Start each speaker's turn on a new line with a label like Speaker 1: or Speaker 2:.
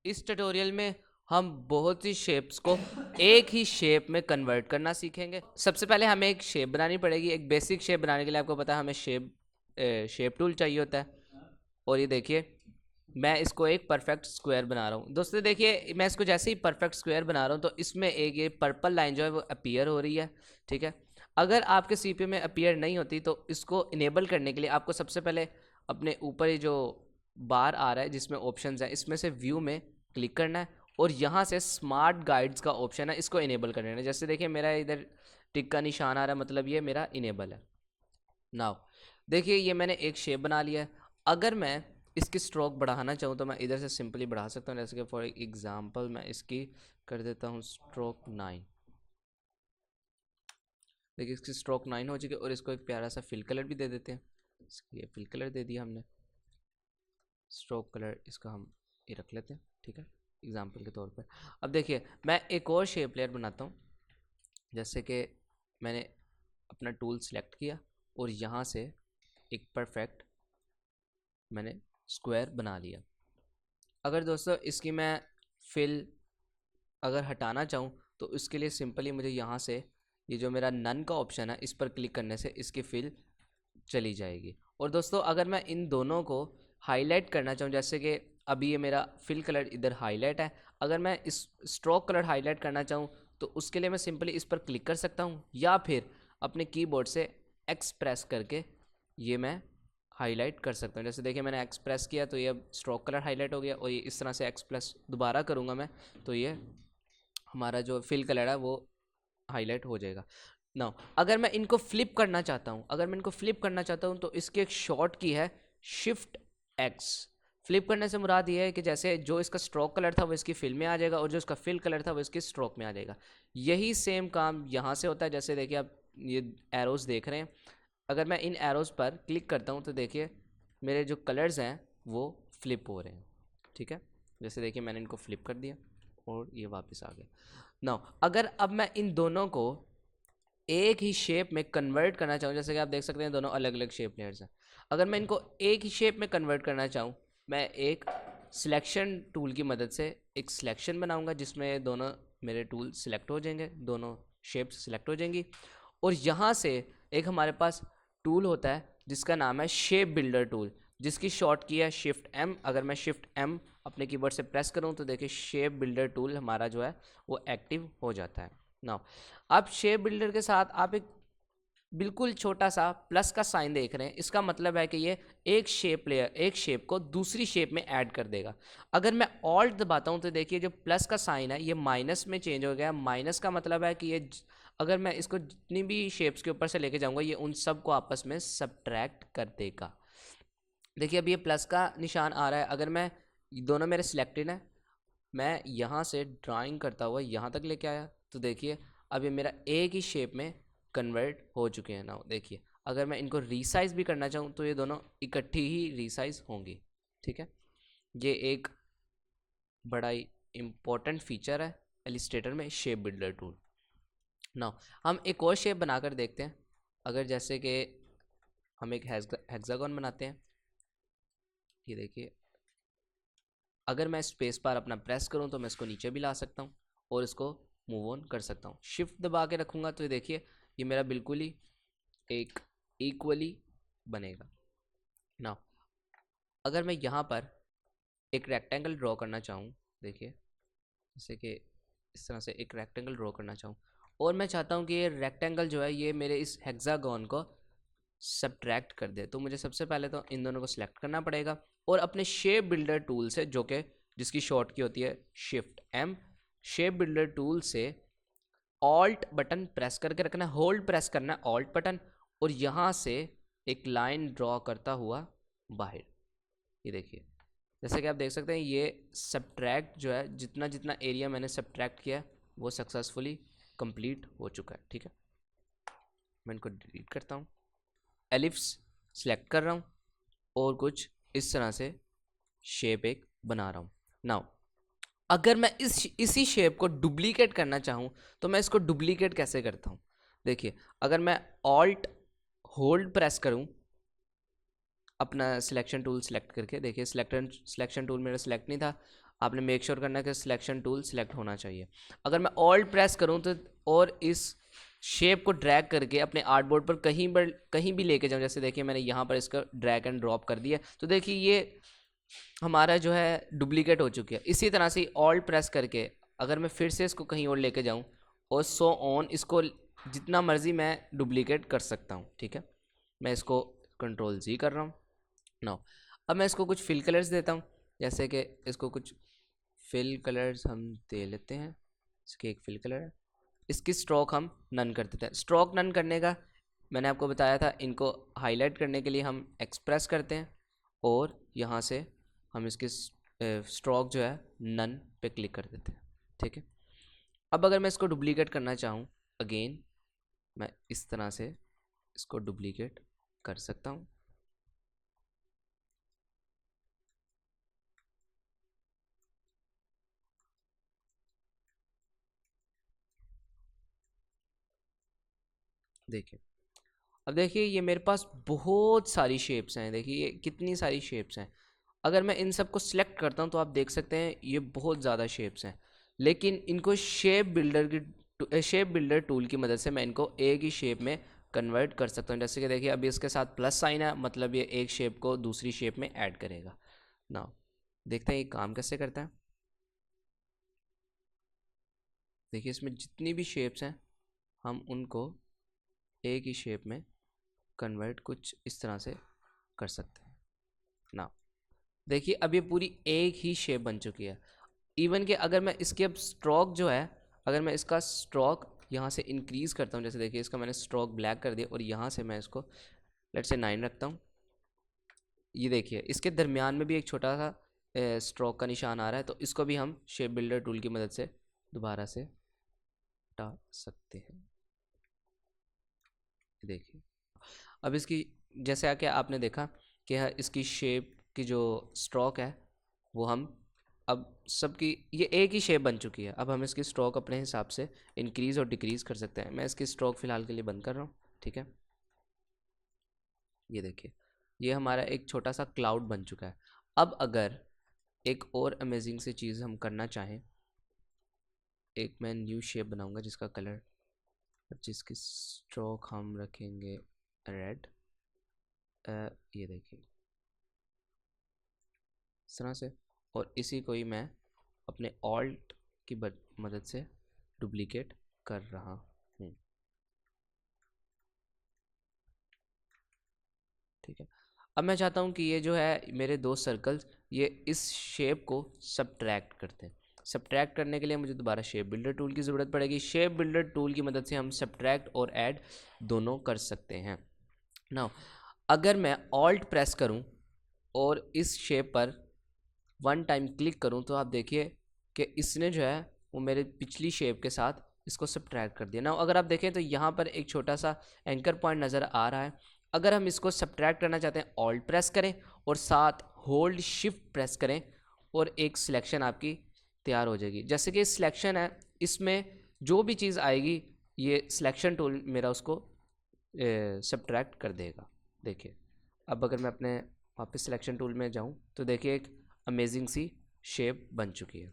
Speaker 1: इस ट्यूटोरियल में हम बहुत सी शेप्स को एक ही शेप में कन्वर्ट करना सीखेंगे। सबसे पहले हमें एक शेप बनानी पड़ेगी। एक बेसिक शेप बनाने के लिए आपको पता है हमें शेप टूल चाहिए होता है। और ये देखिए मैं इसको एक परफेक्ट स्क्वायर बना रहा हूँ। दोस्तों देखिए मैं इसको जैसे ही परफेक्ट स्क्वायर बना रहा हूँ तो इसमें एक ये पर्पल लाइन जो है वो अपीयर हो रही है। ठीक है, अगर आपके सीपीयू में अपीयर नहीं होती तो इसको इनेबल करने के लिए आपको सबसे पहले अपने ऊपर ये जो बार आ रहा है जिसमें ऑप्शंस हैं इसमें से व्यू में क्लिक करना है और यहाँ से स्मार्ट गाइड्स का ऑप्शन है, इसको इनेबल कर लेना है। जैसे देखिए मेरा इधर टिक का निशान आ रहा है, मतलब ये मेरा इनेबल है। नाउ देखिए ये मैंने एक शेप बना लिया है। अगर मैं इसकी स्ट्रोक बढ़ाना चाहूँ तो मैं इधर से सिंपली बढ़ा सकता हूँ। जैसे कि फॉर एग्जांपल मैं इसकी कर देता हूँ स्ट्रोक 9। देखिए इसकी स्ट्रोक 9 हो चुकी है और इसको एक प्यारा सा फिल कलर भी दे देते हैं। ये फिल कलर दे दिया हमने। स्ट्रोक कलर इसका हम ये रख लेते हैं, ठीक है, एग्जाम्पल के तौर पर। अब देखिए मैं एक और शेप लेयर बनाता हूँ। जैसे कि मैंने अपना टूल सेलेक्ट किया और यहाँ से एक परफेक्ट मैंने स्क्वायर बना लिया। अगर दोस्तों इसकी मैं फिल अगर हटाना चाहूँ तो इसके लिए सिंपली मुझे यहाँ से ये जो मेरा नन का ऑप्शन है इस पर क्लिक करने से इसकी फिल चली जाएगी। और दोस्तों अगर मैं इन दोनों को हाईलाइट करना चाहूँ, जैसे कि अभी ये मेरा फिल कलर इधर हाईलाइट है, अगर मैं इस स्ट्रोक कलर हाईलाइट करना चाहूँ तो उसके लिए मैं सिंपली इस पर क्लिक कर सकता हूँ या फिर अपने कीबोर्ड से एक्स प्रेस करके ये मैं हाईलाइट कर सकता हूँ। जैसे देखिए मैंने एक्स प्रेस किया तो ये अब स्ट्रोक कलर हाईलाइट हो गया और ये इस तरह से एक्स प्रेस दोबारा करूँगा मैं तो ये हमारा जो फिल कलर है वो हाईलाइट हो जाएगा। नाउ अगर मैं इनको फ्लिप करना चाहता हूँ, तो इसकी एक शॉर्ट की है शिफ्ट एक्स। फ्लिप करने से मुराद ये है कि जैसे जो इसका स्ट्रोक कलर था वो इसकी फिल में आ जाएगा और जो इसका फिल कलर था वो इसकी स्ट्रोक में आ जाएगा। यही सेम काम यहाँ से होता है। जैसे देखिए आप ये एरोज देख रहे हैं, अगर मैं इन एरोज पर क्लिक करता हूँ तो देखिए मेरे जो कलर्स हैं वो फ्लिप हो रहे हैं। ठीक है, जैसे देखिए मैंने इनको फ्लिप कर दिया और ये वापस आ गए। नाउ अगर अब मैं इन दोनों को एक ही शेप में कन्वर्ट करना चाहूँ, जैसे कि आप देख सकते हैं दोनों अलग अलग शेप लेयर्स हैं। अगर मैं इनको एक ही शेप में कन्वर्ट करना चाहूँ, मैं एक सिलेक्शन टूल की मदद से एक सिलेक्शन बनाऊंगा जिसमें दोनों मेरे टूल सिलेक्ट हो जाएंगे, दोनों शेप्स सिलेक्ट हो जाएंगी। और यहाँ से एक हमारे पास टूल होता है जिसका नाम है शेप बिल्डर टूल, जिसकी शॉर्ट की है शिफ्ट एम। अगर मैं शिफ्ट एम अपने कीबोर्ड से प्रेस करूँ तो देखिए शेप बिल्डर टूल हमारा जो है वो एक्टिव हो जाता है। नाउ अब शेप बिल्डर के साथ आप एक बिल्कुल छोटा सा प्लस का साइन देख रहे हैं, इसका मतलब है कि ये एक शेप को दूसरी शेप में ऐड कर देगा। अगर मैं ऑल्ट दबाता हूं तो देखिए जो प्लस का साइन है ये माइनस में चेंज हो गया। माइनस का मतलब है कि अगर मैं इसको जितनी भी शेप्स के ऊपर से लेके जाऊंगा ये उन सब को आपस में सब्ट्रैक्ट कर देगा। देखिए अब ये प्लस का निशान आ रहा है, अगर मैं दोनों मेरे सिलेक्टेड हैं, मैं यहाँ से ड्राइंग करता हुआ यहाँ तक लेके आया तो देखिए अब ये मेरा एक ही शेप में कन्वर्ट हो चुके हैं। नाउ देखिए अगर मैं इनको रीसाइज भी करना चाहूँ तो ये दोनों इकट्ठी ही रीसाइज होंगी। ठीक है, ये एक बड़ा ही इम्पोर्टेंट फीचर है इलस्ट्रेटर में शेप बिल्डर टूल। नाउ हम एक और शेप बनाकर देखते हैं। अगर जैसे कि हम एक हेक्सागोन बनाते हैं, ये देखिए अगर मैं स्पेस बार अपना प्रेस करूं तो मैं इसको नीचे भी ला सकता हूं और इसको मूव ऑन कर सकता हूं। शिफ्ट दबा के रखूंगा तो ये देखिए ये मेरा बिल्कुल ही एक इक्वली बनेगा। ना अगर मैं यहाँ पर एक रेक्टेंगल ड्रॉ करना चाहूँ, देखिए जैसे कि इस तरह से एक रेक्टेंगल ड्रॉ करना चाहूँ और मैं चाहता हूँ कि ये रेक्टेंगल जो है ये मेरे इस हेक्सागोन को सब्ट्रैक्ट कर दे, तो मुझे सबसे पहले तो इन दोनों को सिलेक्ट करना पड़ेगा और अपने शेप बिल्डर टूल से, जो कि जिसकी शॉर्ट की होती है shift M, shape builder tool से ऑल्ट बटन प्रेस करके रखना है, होल्ड प्रेस करना है ऑल्ट बटन और यहाँ से एक लाइन ड्रॉ करता हुआ बाहर। ये देखिए जैसे कि आप देख सकते हैं ये सब्ट्रैक्ट जो है जितना जितना एरिया मैंने सब्ट्रैक्ट किया वो सक्सेसफुली कंप्लीट हो चुका है। ठीक है, मैं इनको डिलीट करता हूँ, एलिप्स सेलेक्ट कर रहा हूँ और कुछ इस तरह से शेप एक बना रहा हूँ। नाउ अगर मैं इसी शेप को डुप्लीकेट करना चाहूँ तो मैं इसको डुप्लीकेट कैसे करता हूँ, देखिए अगर मैं ऑल्ट होल्ड प्रेस करूँ अपना सिलेक्शन टूल सेलेक्ट करके, देखिए सिलेक्शन टूल मेरा सिलेक्ट नहीं था, आपने मेक श्योर करना है कि सिलेक्शन टूल सिलेक्ट होना चाहिए। अगर मैं ऑल्ट प्रेस करूँ तो और इस शेप को ड्रैग करके अपने आर्टबोर्ड पर कहीं भी लेके जाऊँ, जैसे देखिए मैंने यहाँ पर इसका ड्रैग एंड ड्रॉप कर दिया, तो देखिए ये हमारा जो है डुप्लीकेट हो चुकी है। इसी तरह से ऑल्ट प्रेस करके अगर मैं फिर से इसको कहीं और लेके जाऊँ और सो ऑन, इसको जितना मर्जी मैं डुप्लीकेट कर सकता हूँ। ठीक है, मैं इसको कंट्रोल जी कर रहा हूँ। नाउ अब मैं इसको कुछ फिल कलर्स देता हूँ, जैसे कि इसको कुछ फिल कलर्स हम दे लेते हैं। इसके एक फिल कलर है, इसकी स्ट्रोक हम नन कर देते हैं। स्ट्रोक नन करने का मैंने आपको बताया था, इनको हाईलाइट करने के लिए हम एक्सप्रेस करते हैं और यहाँ से हम इसकी स्ट्रोक जो है नन पे क्लिक कर देते हैं। ठीक है, अब अगर मैं इसको डुप्लीकेट करना चाहूँ अगेन, मैं इस तरह से इसको डुप्लीकेट कर सकता हूँ। देखिए, अब देखिए ये मेरे पास बहुत सारी शेप्स हैं। देखिए ये कितनी सारी शेप्स हैं। अगर मैं इन सब को सिलेक्ट करता हूँ तो आप देख सकते हैं ये बहुत ज़्यादा शेप्स हैं, लेकिन इनको शेप बिल्डर टूल की मदद से मैं इनको एक ही शेप में कन्वर्ट कर सकता हूँ। जैसे कि देखिए अभी इसके साथ प्लस साइन है, मतलब ये एक शेप को दूसरी शेप में ऐड करेगा। नाउ देखते हैं ये काम कैसे करता है। देखिए इसमें जितनी भी शेप्स हैं हम उनको एक ही शेप में कन्वर्ट कुछ इस तरह से कर सकते हैं। नाउ देखिए अब ये पूरी एक ही शेप बन चुकी है। इवन कि अगर मैं इसके अब स्ट्रोक जो है, अगर मैं इसका स्ट्रोक यहाँ से इंक्रीज़ करता हूँ, जैसे देखिए इसका मैंने स्ट्रोक ब्लैक कर दिया और यहाँ से मैं इसको लेट्स से 9 रखता हूँ। ये देखिए इसके दरमियान में भी एक छोटा सा स्ट्रोक का निशान आ रहा है, तो इसको भी हम शेप बिल्डर टूल की मदद से दोबारा से हटा सकते हैं। देखिए अब इसकी जैसे आके आपने देखा कि इसकी शेप की जो स्ट्रोक है वो हम अब सबकी ये एक ही शेप बन चुकी है। अब हम इसकी स्ट्रोक अपने हिसाब से इंक्रीज़ और डिक्रीज़ कर सकते हैं। मैं इसकी स्ट्रोक फ़िलहाल के लिए बंद कर रहा हूँ। ठीक है, ये देखिए ये हमारा एक छोटा सा क्लाउड बन चुका है। अब अगर एक और अमेजिंग सी चीज़ हम करना चाहें, एक मैं न्यू शेप बनाऊंगा जिसका कलर, जिसकी स्ट्रोक हम रखेंगे रेड। ये देखिए इस तरह से, और इसी को ही मैं अपने ऑल्ट की मदद से डुप्लीकेट कर रहा हूँ। ठीक है, अब मैं चाहता हूँ कि ये जो है मेरे दो सर्कल्स ये इस शेप को सब्ट्रैक्ट करते हैं। सब्ट्रैक्ट करने के लिए मुझे दोबारा शेप बिल्डर टूल की ज़रूरत पड़ेगी। शेप बिल्डर टूल की मदद से हम सब्ट्रैक्ट और ऐड दोनों कर सकते हैं। नाउ अगर मैं ऑल्ट प्रेस करूँ और इस शेप पर वन टाइम क्लिक करूँ तो आप देखिए कि इसने जो है वो मेरे पिछली शेप के साथ इसको सब्ट्रैक्ट कर दिया। ना अगर आप देखें तो यहाँ पर एक छोटा सा एंकर पॉइंट नज़र आ रहा है। अगर हम इसको सब्ट्रैक्ट करना चाहते हैं ऑल्ट प्रेस करें और साथ होल्ड शिफ्ट प्रेस करें और एक सिलेक्शन आपकी तैयार हो जाएगी। जैसे कि सिलेक्शन है, इसमें जो भी चीज़ आएगी ये सिलेक्शन टूल मेरा उसको सब्ट्रैक्ट कर देगा। देखिए अब अगर मैं अपने वापस सिलेक्शन टूल में जाऊँ तो देखिए एक अमेजिंग सी शेप बन चुकी है।